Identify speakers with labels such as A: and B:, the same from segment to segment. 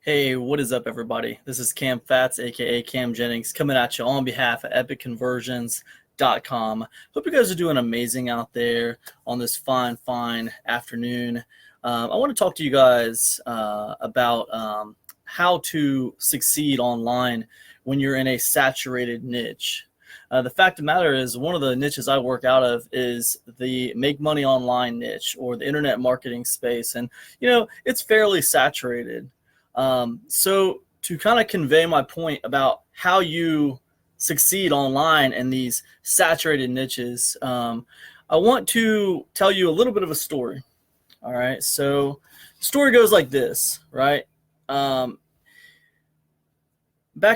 A: Hey, what is up, everybody? This is Cam Fats, aka Cam Jennings, coming at you on behalf of EpicConversions.com. Hope you guys are doing amazing out there on this fine afternoon. I want to talk to you guys about how to succeed online when you're in a saturated niche. The fact of the matter is, one of the niches I work out of is the make money online niche, or the internet marketing space. And, it's fairly saturated. So to kind of convey my point about how you succeed online in these saturated niches, I want to tell you a little bit of a story. All right. So the story goes like this, right? Back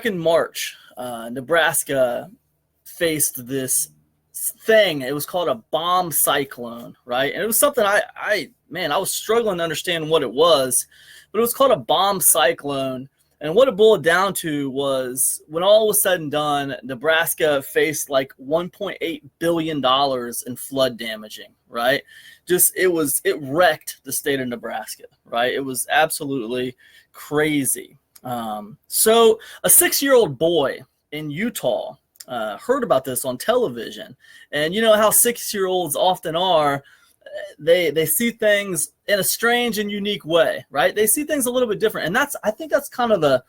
A: in March, Nebraska faced this thing. It was called a bomb cyclone, right? And it was something I was struggling to understand what it was, but it was called a bomb cyclone. And what it boiled down to was, when all was said and done, Nebraska faced like $1.8 billion in flood damaging, right? It wrecked the state of Nebraska, right? It was absolutely crazy. So a 6-year-old boy in Utah heard about this on television. And you know how 6-year-olds often are. They see things in a strange and unique way, right? They see things a little bit different. And I think that's kind of the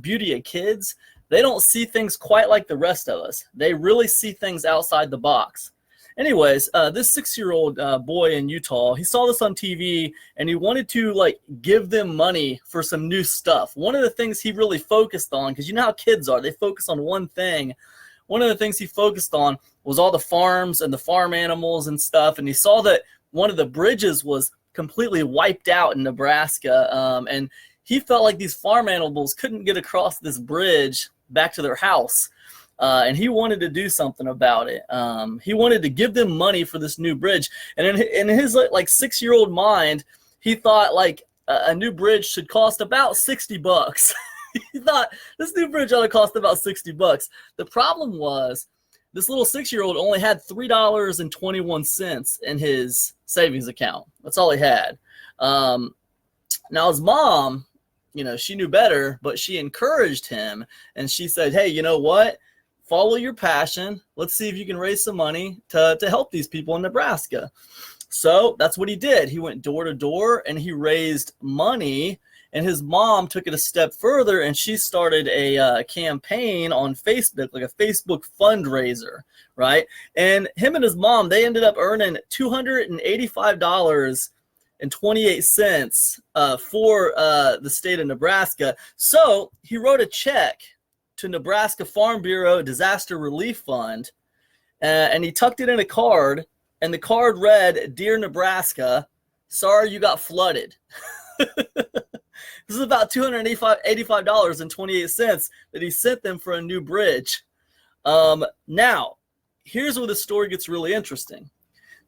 A: beauty of kids. They don't see things quite like the rest of us. They really see things outside the box. Anyways, this 6-year-old boy in Utah, he saw this on TV and he wanted to give them money for some new stuff. One of the things he really focused on, because you know how kids are, they focus on one thing. One of the things he focused on was all the farms and the farm animals and stuff. And he saw that one of the bridges was completely wiped out in Nebraska. And he felt like these farm animals couldn't get across this bridge back to their house. And he wanted to do something about it. He wanted to give them money for this new bridge. And in his 6-year-old mind, he thought a new bridge should cost about $60. He thought this new bridge ought to cost about $60. The problem was, this little 6-year-old only had $3.21 in his savings account. That's all he had. Now his mom, she knew better, but she encouraged him and she said, "Hey, you know what? Follow your passion. Let's see if you can raise some money to help these people in Nebraska." So that's what he did. He went door to door and he raised money. And his mom took it a step further and she started a campaign on Facebook, like a Facebook fundraiser, right? And him and his mom, they ended up earning $285.28 for the state of Nebraska. So he wrote a check to Nebraska Farm Bureau Disaster Relief Fund, and he tucked it in a card, and the card read, "Dear Nebraska, sorry you got flooded." This is about $285.28 that he sent them for a new bridge. Now, here's where the story gets really interesting.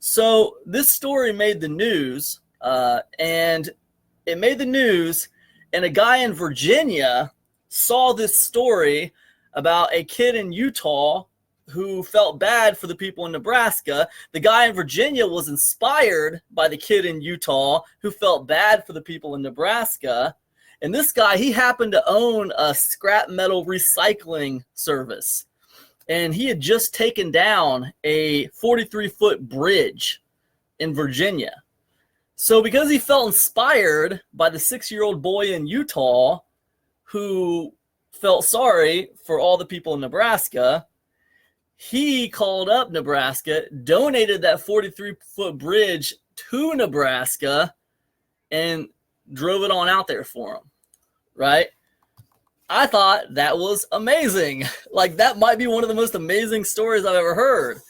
A: So this story made the news, and it made the news, and a guy in Virginia saw this story about a kid in Utah who felt bad for the people in Nebraska. The guy in Virginia was inspired by the kid in Utah who felt bad for the people in Nebraska. And this guy, he happened to own a scrap metal recycling service. And he had just taken down a 43-foot bridge in Virginia. So because he felt inspired by the 6-year-old boy in Utah who felt sorry for all the people in Nebraska, he called up Nebraska, donated that 43-foot bridge to Nebraska, and drove it on out there for him, right? I thought that was amazing. That might be one of the most amazing stories I've ever heard.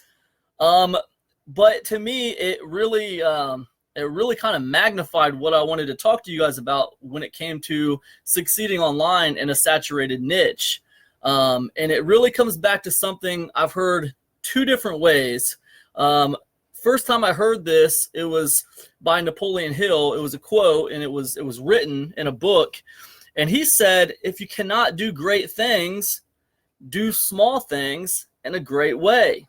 A: But to me, it really kind of magnified what I wanted to talk to you guys about when it came to succeeding online in a saturated niche. And it really comes back to something I've heard two different ways. First time I heard this, it was by Napoleon Hill. It was a quote, and it was written in a book. And he said, "If you cannot do great things, do small things in a great way."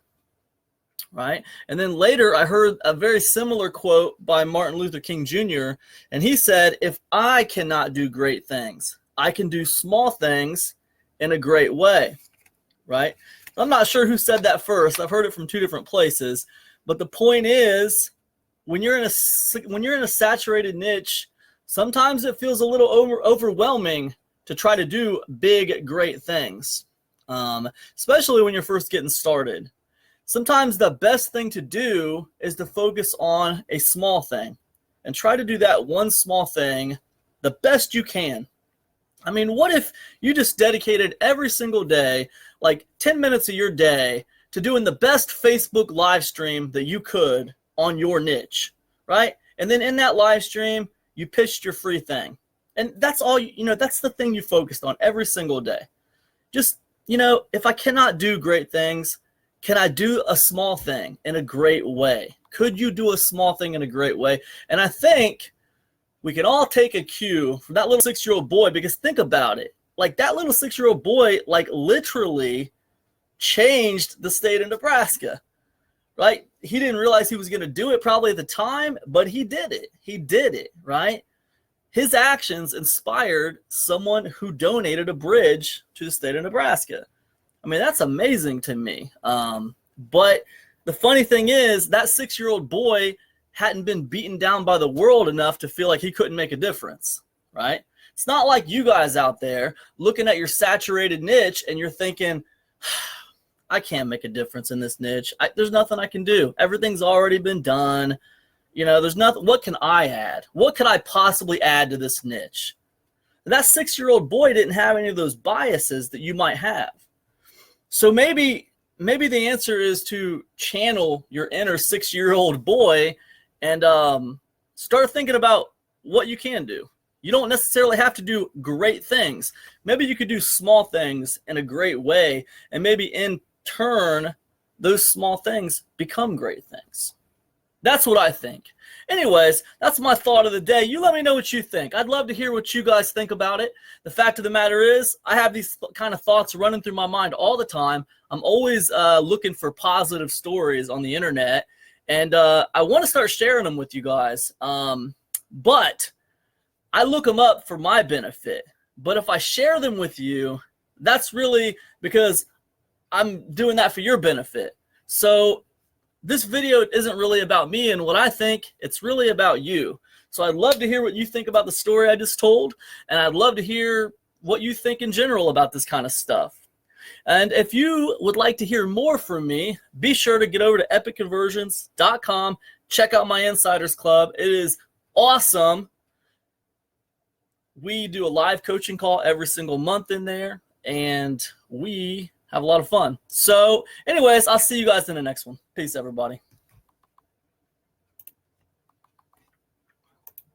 A: right? And then later I heard a very similar quote by Martin Luther King Jr., and he said, if I cannot do great things, I can do small things in a great way, right? I'm not sure who said that first. I've heard it from two different places, but the point is, when you're in a saturated niche, sometimes it feels a little overwhelming to try to do big, great things, especially when you're first getting started. Sometimes the best thing to do is to focus on a small thing and try to do that one small thing the best you can. I mean, what if you just dedicated every single day, like 10 minutes of your day, to doing the best Facebook live stream that you could on your niche, right? And then in that live stream, you pitched your free thing. And that's all, that's the thing you focused on every single day. Just, if I cannot do great things, can I do a small thing in a great way? Could you do a small thing in a great way? And I think we can all take a cue from that little 6-year-old boy, because think about it. Like, that little 6-year-old boy, like, literally changed the state of Nebraska, right? He didn't realize he was going to do it probably at the time, but he did it. He did it, right? His actions inspired someone who donated a bridge to the state of Nebraska. I mean, that's amazing to me. But the funny thing is, that 6-year-old boy hadn't been beaten down by the world enough to feel like he couldn't make a difference, right? It's not like you guys out there looking at your saturated niche and you're thinking, I can't make a difference in this niche. There's nothing I can do. Everything's already been done. There's nothing. What can I add? What could I possibly add to this niche? That 6-year-old boy didn't have any of those biases that you might have. So maybe the answer is to channel your inner 6-year-old boy and start thinking about what you can do. You don't necessarily have to do great things. Maybe you could do small things in a great way, and maybe in turn, those small things become great things. That's what I think. Anyways, that's my thought of the day. You let me know what you think. I'd love to hear what you guys think about it. The fact of the matter is, I have these kind of thoughts running through my mind all the time. I'm always looking for positive stories on the internet, and I want to start sharing them with you guys. But I look them up for my benefit. But if I share them with you, that's really because I'm doing that for your benefit. So this video isn't really about me and what I think. It's really about you. So I'd love to hear what you think about the story I just told, and I'd love to hear what you think in general about this kind of stuff. And if you would like to hear more from me, be sure to get over to epicconversions.com. Check out my Insiders Club. It is awesome. We do a live coaching call every single month in there, and we have a lot of fun. So anyways, I'll see you guys in the next one. Peace, everybody.